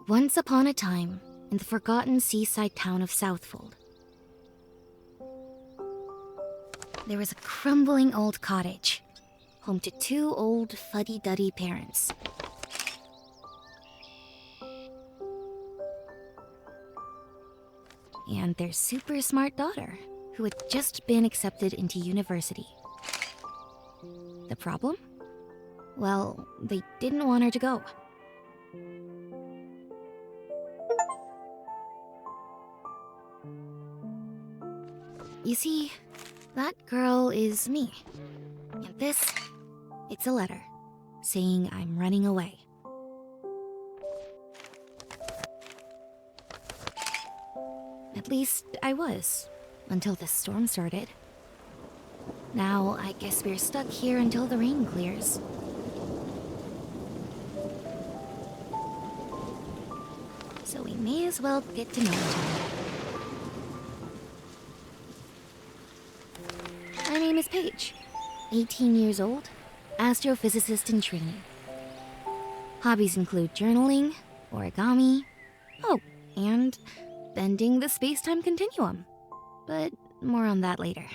Once upon a time, in the forgotten seaside town of Southfold, there was a crumbling old cottage, home to two old fuddy-duddy parents. And their super smart daughter, who had just been accepted into university. The problem? Well, they didn't want her to go. You see, that girl is me. And this, it's a letter saying I'm running away. At least I was, until this storm started. Now, I guess we're stuck here until the rain clears. So we may as well get to know each other. My name is Paige, 18 years old, astrophysicist in training. Hobbies include journaling, origami, and bending the space-time continuum. But more on that later.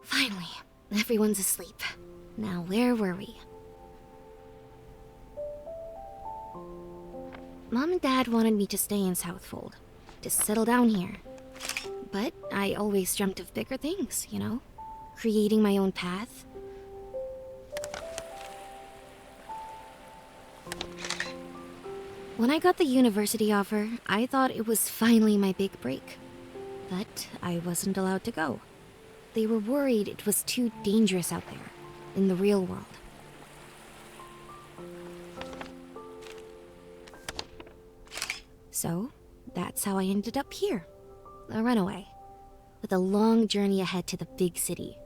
Finally, everyone's asleep. Now where were we? Mom and Dad wanted me to stay in Southfold, to settle down here. But I always dreamt of bigger things, you know? Creating my own path. When I got the university offer, I thought it was finally my big break. But I wasn't allowed to go. They were worried it was too dangerous out there, in the real world. So, that's how I ended up here. A runaway. With a long journey ahead to the big city.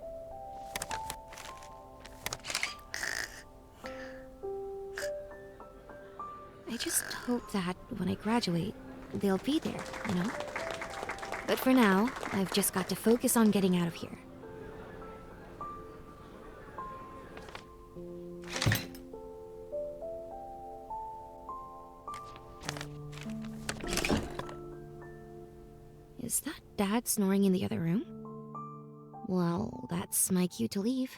I just hope that when I graduate, they'll be there, you know? But for now, I've just got to focus on getting out of here. Is that Dad snoring in the other room? Well, that's my cue to leave.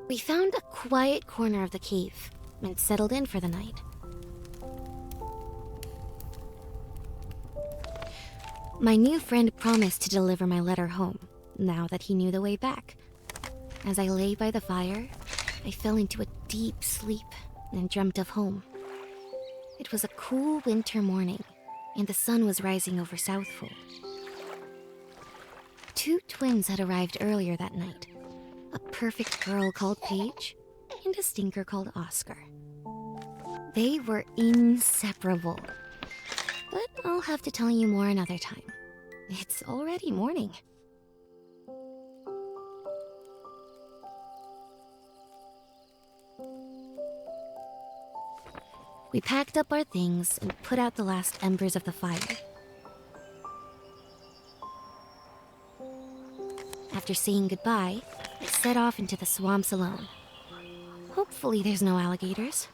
We found a quiet corner of the cave and settled in for the night. My new friend promised to deliver my letter home, now that he knew the way back. As I lay by the fire, I fell into a deep sleep and dreamt of home. It was a cool winter morning, and the sun was rising over Southfold. 2 twins had arrived earlier that night. A perfect girl called Paige, and a stinker called Oscar. They were inseparable. But I'll have to tell you more another time. It's already morning. We packed up our things and put out the last embers of the fire. After saying goodbye, I set off into the swamps alone. Hopefully there's no alligators.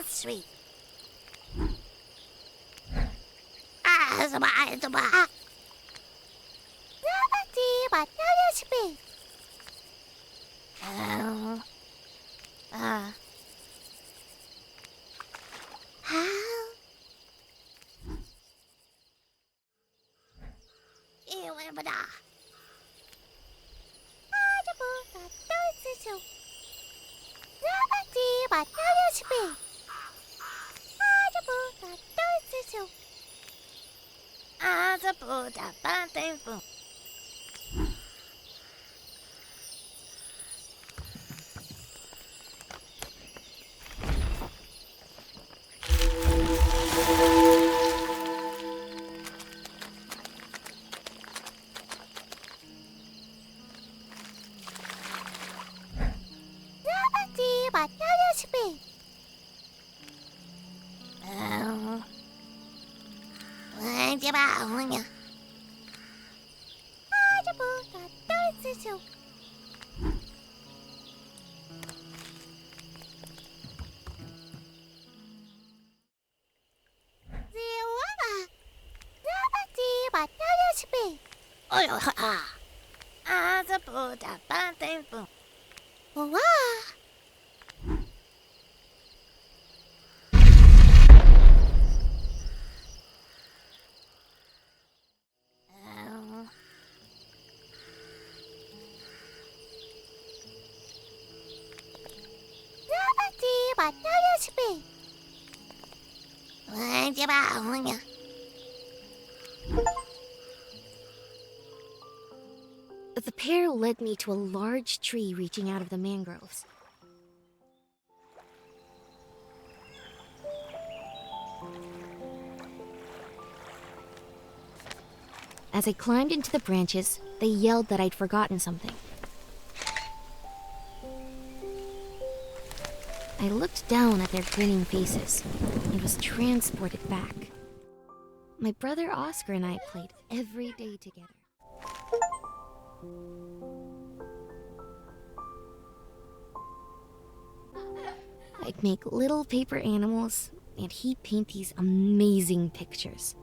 Sweet. 보다. 아주부가 떨어지죠. 나바지바 떨어지비. 아주부가 떨어지죠. 아주부다 반대부. 나바지바 떨어지비. 왠지봐 오냐. 아주부가 떨어지죠. 지와가 나바지바 떨어지비. 어휴, 아주부다 반대부. 우와. 나바지바 떨어지비. 왠지봐 오냐. The pair led me to a large tree reaching out of the mangroves. As I climbed into the branches, they yelled that I'd forgotten something. I looked down at their grinning faces and was transported back. My brother Oscar and I played every day together. I'd make little paper animals, and he'd paint these amazing pictures.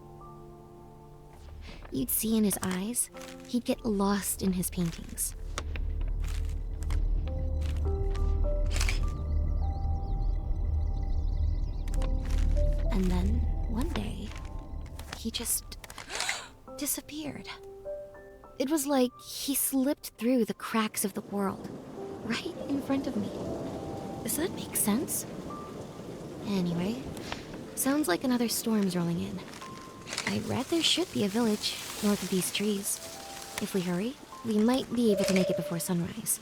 You'd see in his eyes, he'd get lost in his paintings. And then, one day, he just disappeared. It was like he slipped through the cracks of the world, right in front of me. Does that make sense? Anyway, sounds like another storm's rolling in. I read there should be a village north of these trees. If we hurry, we might be able to make it before sunrise.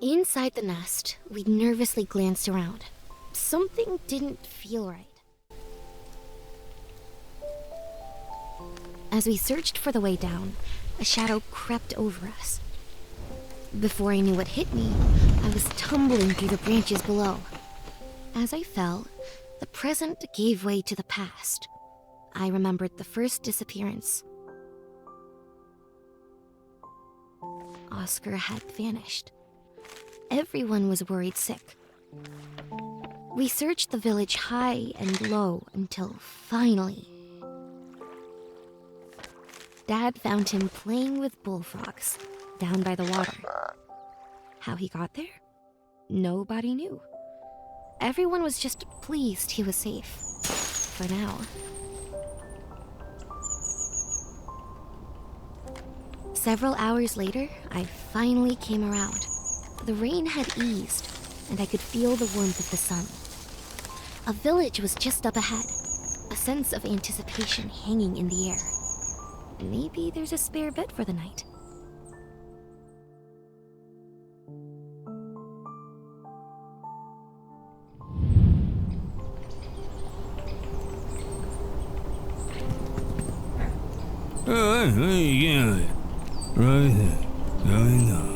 Inside the nest, we nervously glanced around. Something didn't feel right. As we searched for the way down, a shadow crept over us. Before I knew what hit me, I was tumbling through the branches below. As I fell, the present gave way to the past. I remembered the first disappearance. Oscar had vanished. Everyone was worried sick. We searched the village high and low until finally, Dad found him playing with bullfrogs down by the water. How he got there? Nobody knew. Everyone was just pleased he was safe. For now. Several hours later, I finally came around. The rain had eased, and I could feel the warmth of the sun. A village was just up ahead, a sense of anticipation hanging in the air. Maybe there's a spare bed for the night. Yeah, right there. Going on.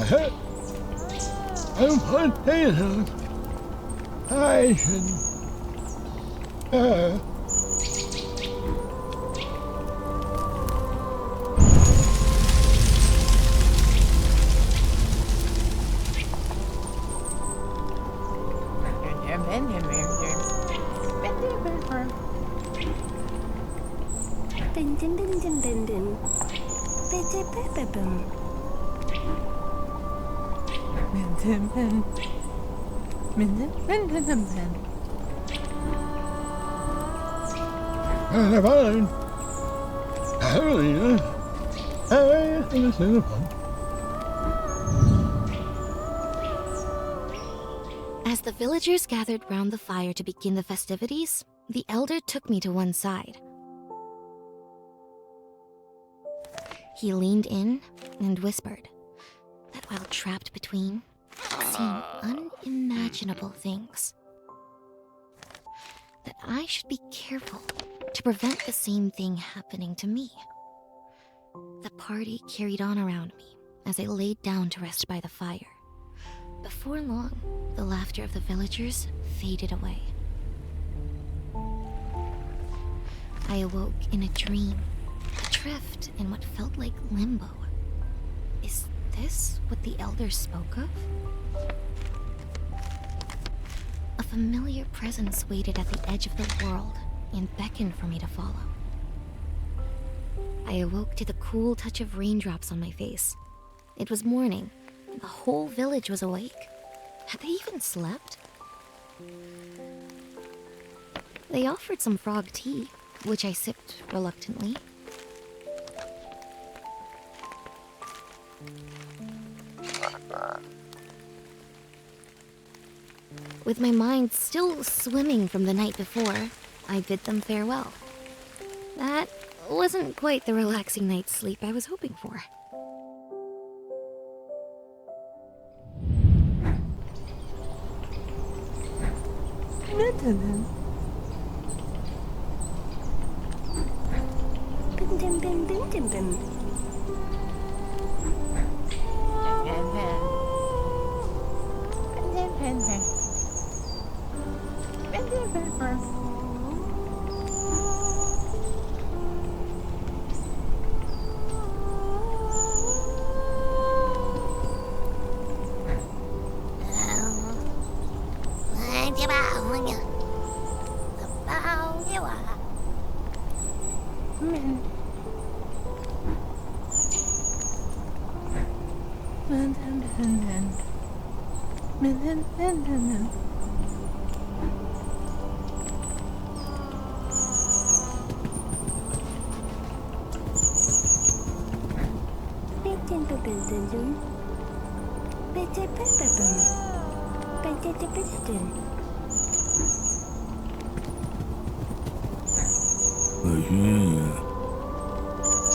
I'm potato. I should. Dun dun dun dun dun dun. Ba-da-ba-ba-bum. I'm fine. I really. I understand the pump. As the villagers gathered round the fire to begin the festivities, the elder took me to one side. He leaned in and whispered that while trapped between, I'd seen unimaginable things. That I should be careful to prevent the same thing happening to me. The party carried on around me as I laid down to rest by the fire. Before long, the laughter of the villagers faded away. I awoke in a dream, adrift in what felt like limbo. Is this what the elder spoke of? A familiar presence waited at the edge of the world and beckoned for me to follow. I awoke to the cool touch of raindrops on my face. It was morning. The whole village was awake. Had they even slept? They offered some frog tea, which I sipped reluctantly. With my mind still swimming from the night before, I bid them farewell. That wasn't quite the relaxing night's sleep I was hoping for. Dun dun dun dun dun dun. Chị bảo nhỉ? Tập bao nhiêu à?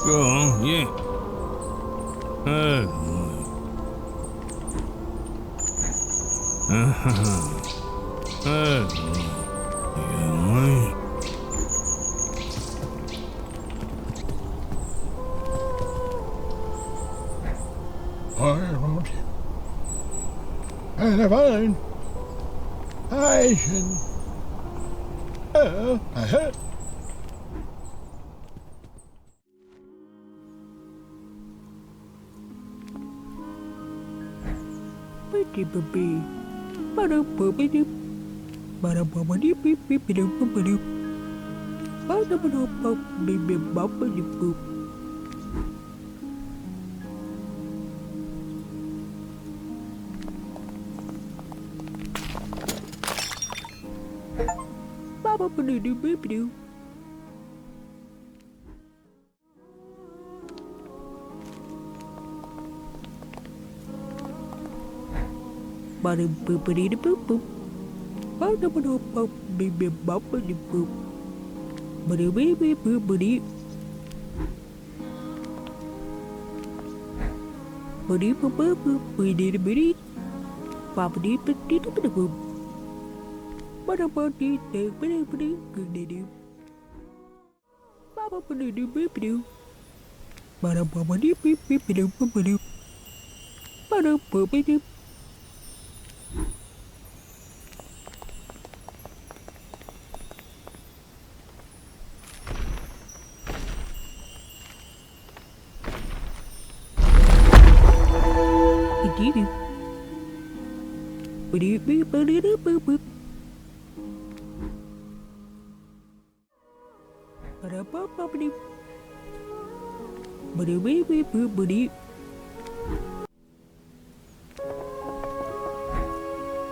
Go on, yeah. I won't. And if I should. I had.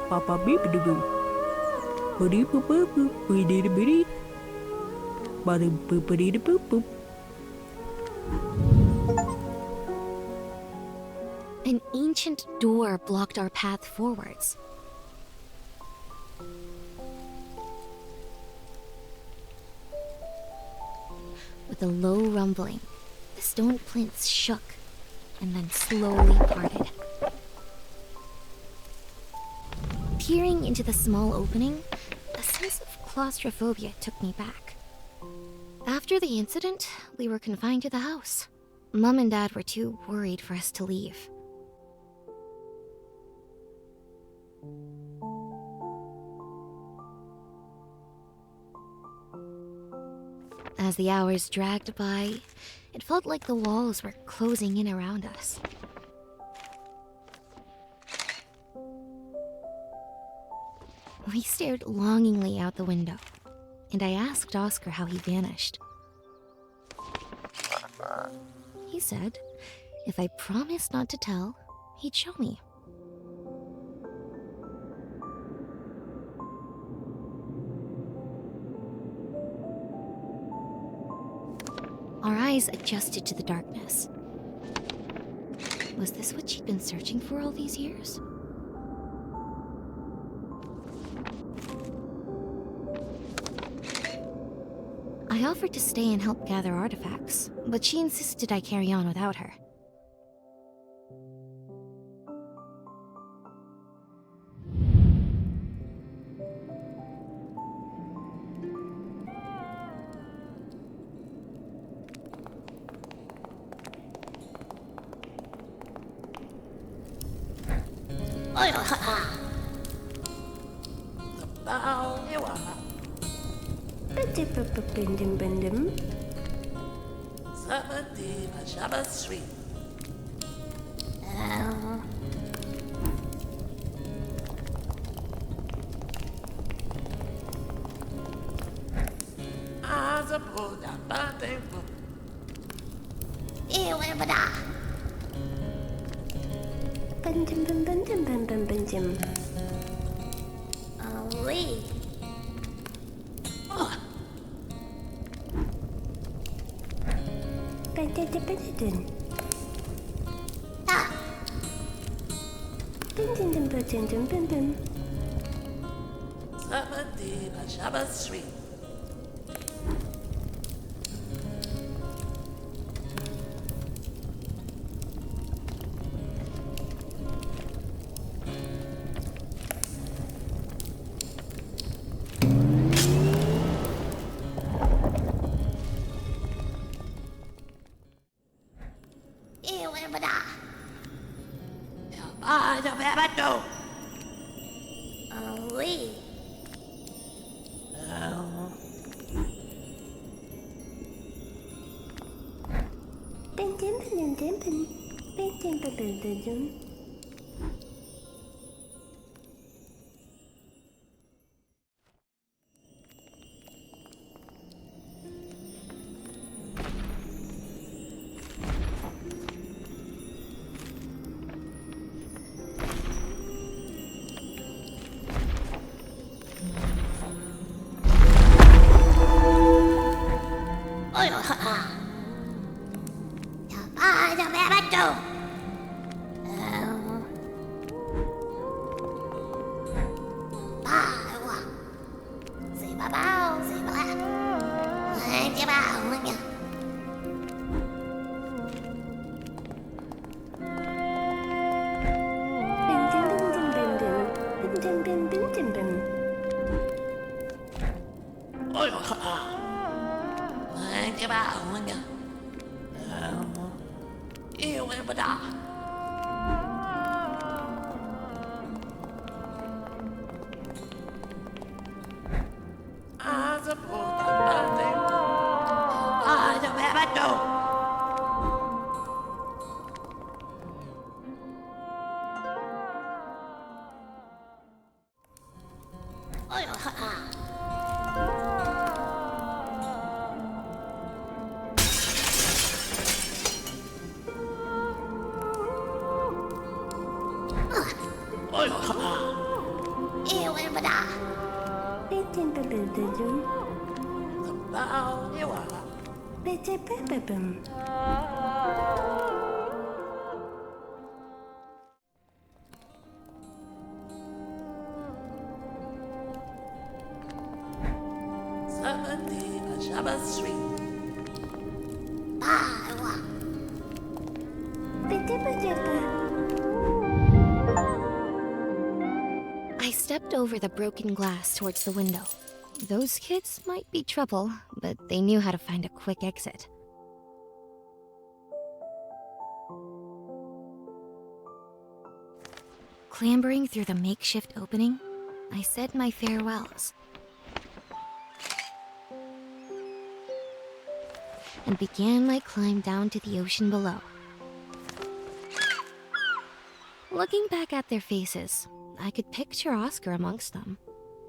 Papa beep do boo. Booty boop boop boop. Booty dee booty. Body boop booty dee boop boop. An ancient door blocked our path forwards. With a low rumbling, the stone plinths shook and then slowly parted. Peering into the small opening, a sense of claustrophobia took me back. After the incident, we were confined to the house. Mum and Dad were too worried for us to leave. As the hours dragged by, it felt like the walls were closing in around us. We stared longingly out the window, and I asked Oscar how he vanished. He said if I promised not to tell, he'd show me. Our eyes adjusted to the darkness. Was this what she'd been searching for all these years? I offered to stay and help gather artifacts, but she insisted I carry on without her. Ôi ha ha. Bao nhiêu à? Bim. Sabati Shabbat Street. Azabuda Batebu. Yêu em đã. Bim. Ôi. Bim. À. Bim. Sabati Shabbat Street. Yêu em đã. Ba cho bé bắt đầu. Ôi. Bim. Ôi ha ha. Ba cho bé bắt đầu. Ba quá. Gì bà bao, gì bà. Hai cái bao nữa nhỉ. Bim. Ôi ha ha. Hai cái bao nữa nhỉ. Yêu em đã. Ôi giời ơi, yêu em mà đã. Bé trên bờ bờ bờ bờ. Bé trên bờ bờ bờ. Ba quá. Bé trên bờ bờ bờ. I stepped over the broken glass towards the window. Those kids might be trouble, but they knew how to find a quick exit. Clambering through the makeshift opening, I said my farewells and began my climb down to the ocean below. Looking back at their faces, I could picture Oscar amongst them,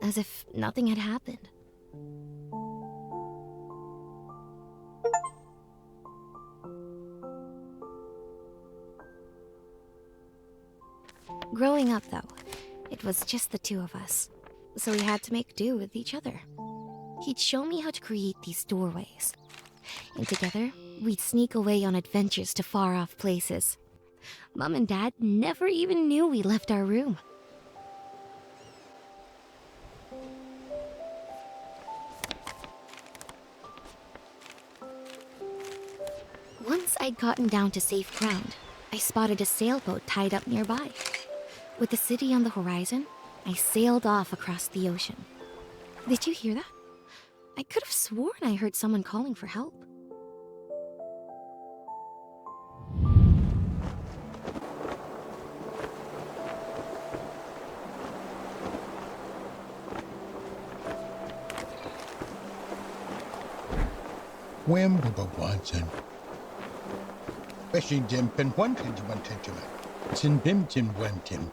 as if nothing had happened. Growing up, though, it was just the two of us, so we had to make do with each other. He'd show me how to create these doorways, and together, we'd sneak away on adventures to far-off places. Mom and Dad never even knew we left our room. Once I'd gotten down to safe ground, I spotted a sailboat tied up nearby. With the city on the horizon, I sailed off across the ocean. Did you hear that? I could have sworn I heard someone calling for help. Wimbledon Watson. Wishing Jim Pin wanted to want to Sin Bim Jim Wentin.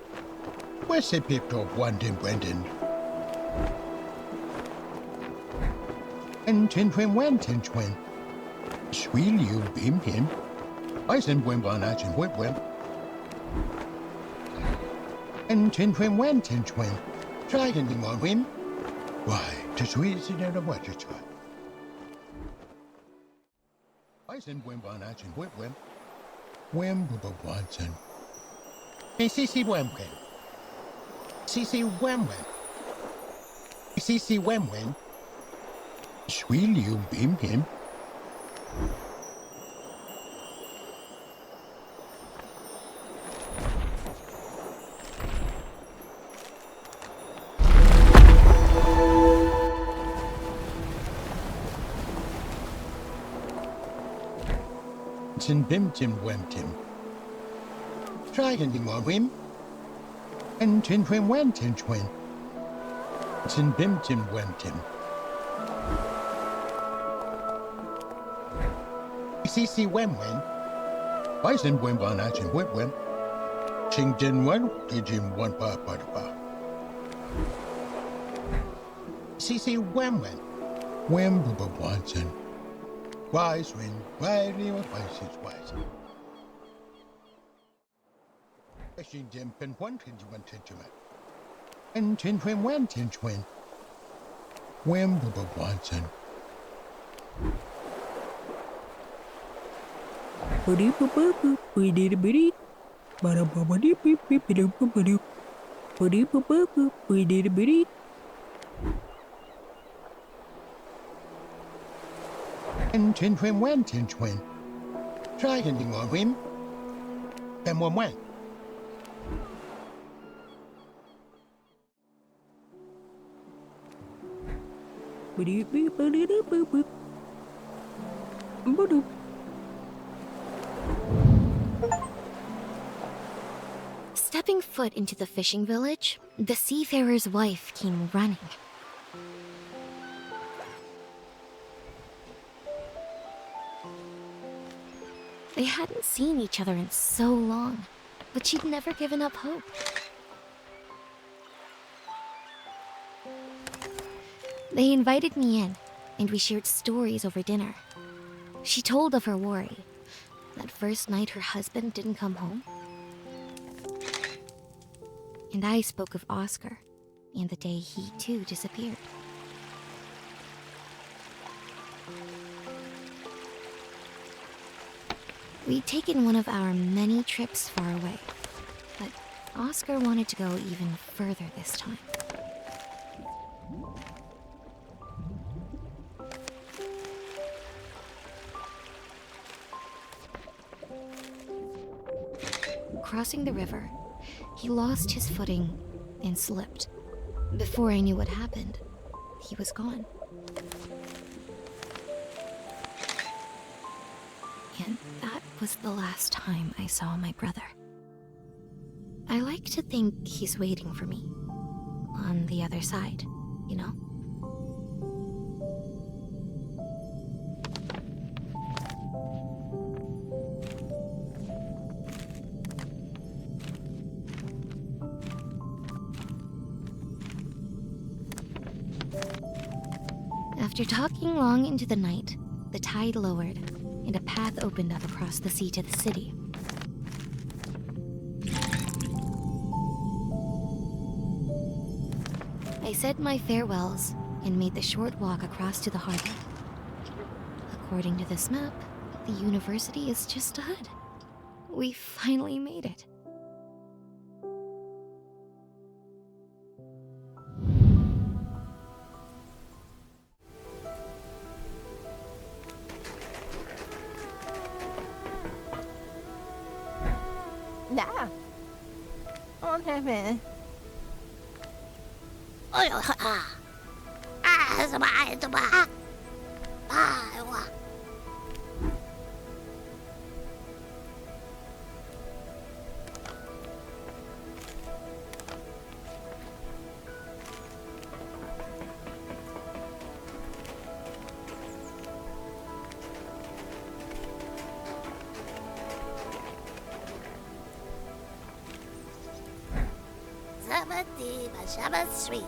Where's the people of Wantin Brendan? And Tin Twin Wentin Twin. Sweet you beam him. I send Wimble Natch and Whipwim. And Tin Twin Wentin Twin. Try anything on him. Why, to sweet it out of what you try. I send Wimble Natch and Whipwim. Wimbledon Watson. Hey, CC Wemwin. CC Wemwin. CC Wemwin. Will you beam him? Sin Bim Tim Wem Tim. Try anything on him. And Tin Twin Wen Tin Twin. Sin Bim Tim Wem Tim. CC Wem Wen. Bison Wem Bon Ach and Whip Wem. Ching Jin Wen, Jim One Pa Pa Pa. CC Wem Wen. Wem Bubba Watson. Wise when widely or wise is wise. Fishing Jim Pin one tinge. And Tin Twin Wen Tin Twin. Wem Bubba Watson. Body papa, we did a biddy. Bada body pip pip pip pip. Body papa, we did a biddy. And Tin Twin Wen Tin Twin. Try anything on him. And one went. Biddy pip biddy pip pip. Bada. Stepping foot into the fishing village, the seafarer's wife came running. They hadn't seen each other in so long, but she'd never given up hope. They invited me in, and we shared stories over dinner. She told of her worry. That first night her husband didn't come home. And I spoke of Oscar, and the day he too disappeared. We'd taken one of our many trips far away, but Oscar wanted to go even further this time. Crossing the river, he lost his footing and slipped. Before I knew what happened, he was gone. And that was the last time I saw my brother. I like to think he's waiting for me on the other side, you know? After talking long into the night, the tide lowered, and a path opened up across the sea to the city. I said my farewells and made the short walk across to the harbor. According to this map, the university is just ahead. We finally made it. Đã. Ôi thế mẹ. Ôi ôi à. À, sao bà. À, quá. Sabati và Sabbath Street.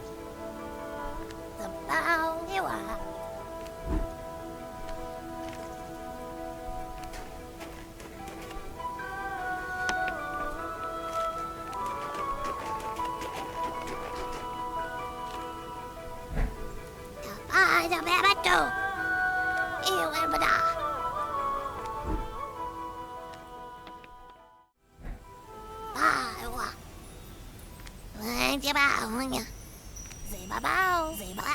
Tầm bao nhiêu à? Ai cho bé bắt trâu? Yêu em mà đã. Ai quá. Anh chưa bảo nha. Gì bà bao, gì bà.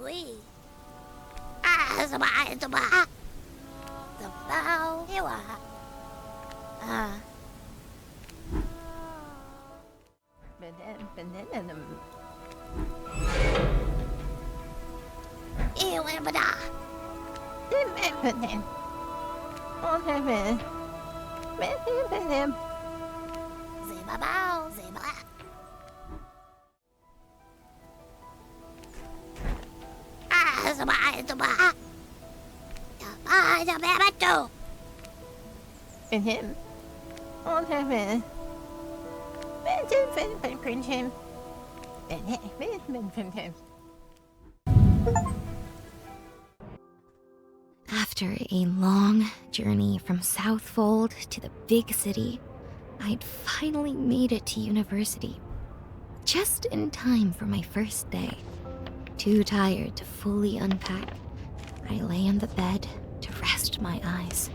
Ui. À, sao bà. Tầm bao nhiêu à? À. Bên đến là Yêu em mà đã. mẹ bên em. Ôi thế mẹ. Mẹ thế bên em. Gì bà bao, gì bà. À, sao bà. Ai cho bé bắt trâu? Bên em. Ôi thế mẹ. Bên trên bên em. Bên em. After a long journey from Southfold to the big city, I'd finally made it to university. Just in time for my first day. Too tired to fully unpack, I lay on the bed to rest my eyes.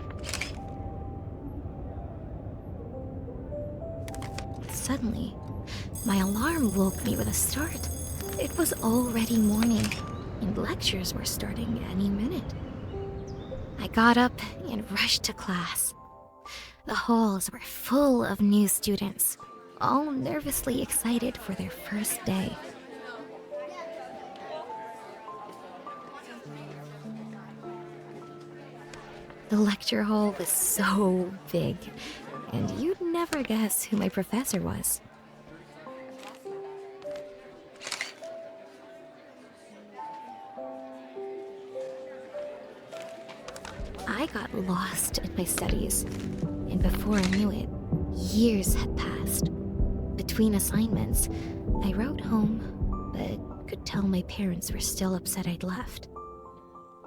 Suddenly, my alarm woke me with a start. It was already morning, and lectures were starting any minute. I got up and rushed to class. The halls were full of new students, all nervously excited for their first day. The lecture hall was so big, and you'd never guess who my professor was. lost in my studies, and before I knew it, years had passed. Between assignments, I wrote home, but could tell my parents were still upset I'd left.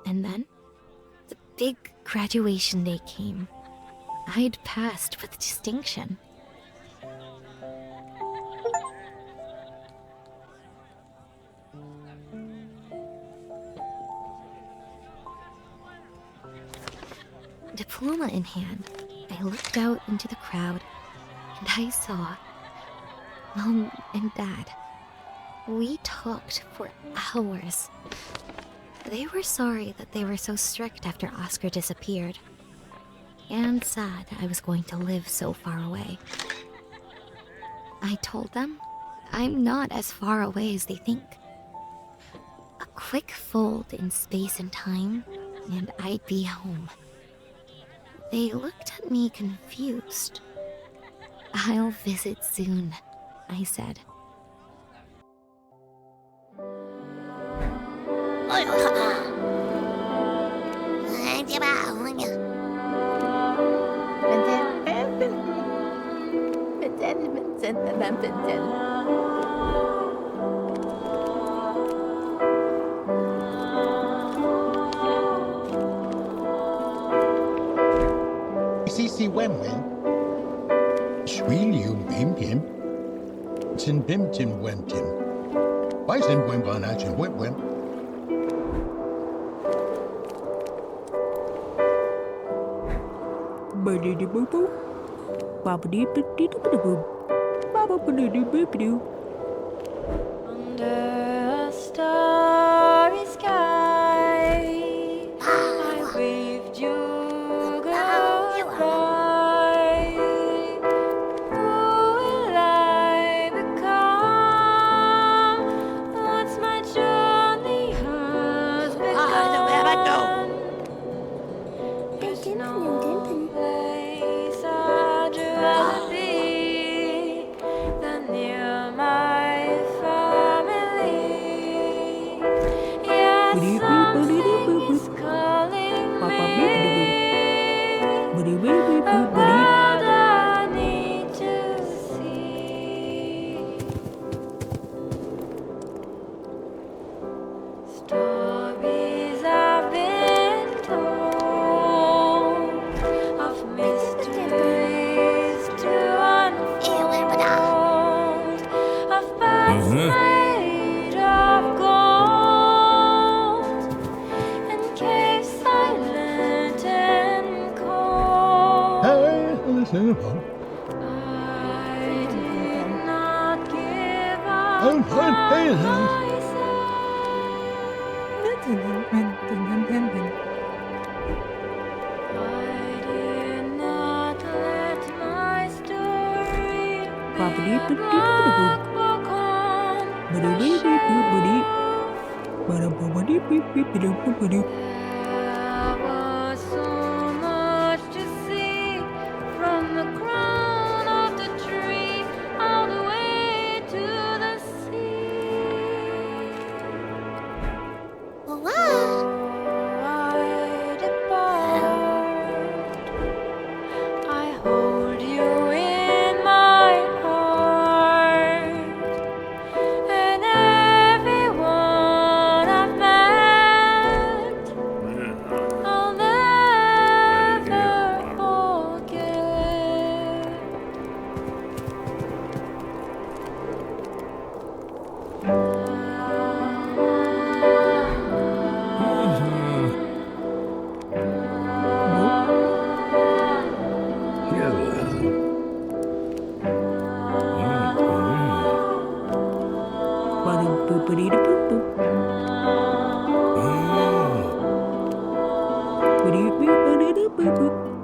And then, the big graduation day came. I'd passed with distinction. Diploma in hand, I looked out into the crowd and I saw Mom and Dad. We talked for hours. They were sorry that they were so strict after Oscar disappeared, and sad I was going to live so far away. I told them I'm not as far away as they think. A quick fold in space and time, and I'd be home. They looked at me confused. "I'll visit soon," I said. Ôi ôi à. Chị bảo nhỉ. Sisi Wen Wen. Shui Liu Bim Bim. Tin Bim Tim Wen Tim. Why Tin Wen Wan Achin Wen Wen? Ba-dee-dee-boo-boo. Ba-ba-dee-ba-dee-dee-ba-dee-boo. Ba-ba-ba-dee-dee-boo-ba-doo. Under a starry sky, I waved you goodbye. Who will I become once my journey has begun? There's no place I'd rather be than near my family. Yet something is calling me about I need to see. Stories I've been told of mysteries to unfold, of paths made of gold, and caves silent and cold. I did not give up on myself. I did not let my story Ba-ba-dee-ba-dee-ba-dee-boo. walk on the Ba-dee-bee-bee-boo-ba-dee. shelf. Ba-da-ba-ba-dee-bee-bee-ba-dee-boo-ba-dee. There was so much to see from the crown of the tree all the way to the sea. Wow. I depart. I hold you in my heart, and everyone I've met, I'll never forget. Ba-dee-boo-ba-dee-da-boo-boo. Ba-dee-boo-ba-dee-da-boo-boo.